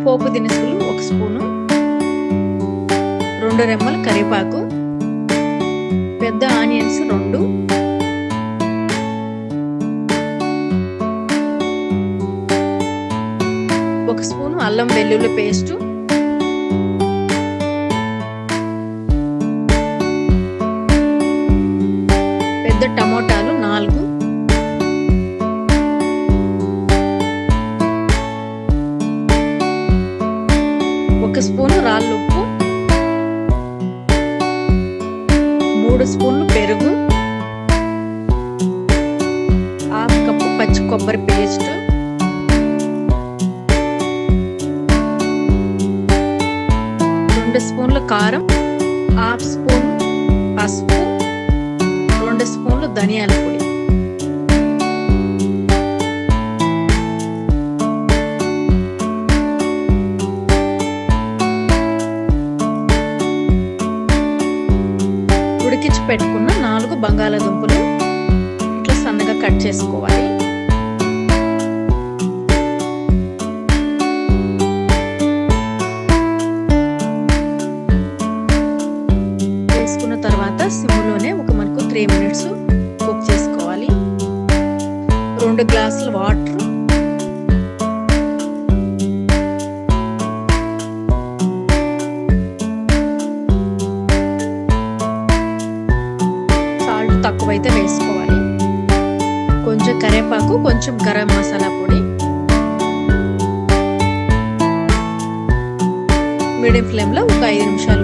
పోపు దినుసులు 1 స్పూను, 2 రెమ్మల కరివేపాకు, పెద్ద ఆనియన్స్ 2, ఒక స్పూను అల్లం వెల్లుల్లి పేస్టు, పెద్ద టమోటాలు 4, ఒక స్పూను రాళ్ళుప్పు, 3 స్పూన్లు పెరుగు, 1/2 కప్పు పచ్చి కొబ్బరి పేస్ట్, 2 స్పూన్ల కారం, 1/2 స్పూన్ పసుపు, 2 స్పూన్లు ధనియాల పొడి. ఉడికించి పెట్టుకున్న 4 బంగాళాదుంపలు ఇట్లా సన్నగా కట్ చేసుకోవాలి. వేసుకున్న తర్వాత సిమ్లోనే మనకు 3 మినిట్స్ కుక్ చేసుకోవాలి. 2 గ్లాసుల వాటర్, తక్కువైతే వేసుకోవాలి. కొంచెం కరివేపాకు, కొంచెం గరం మసాలా పొడి. మీడియం ఫ్లేమ్లో ఒక 5 నిమిషాలు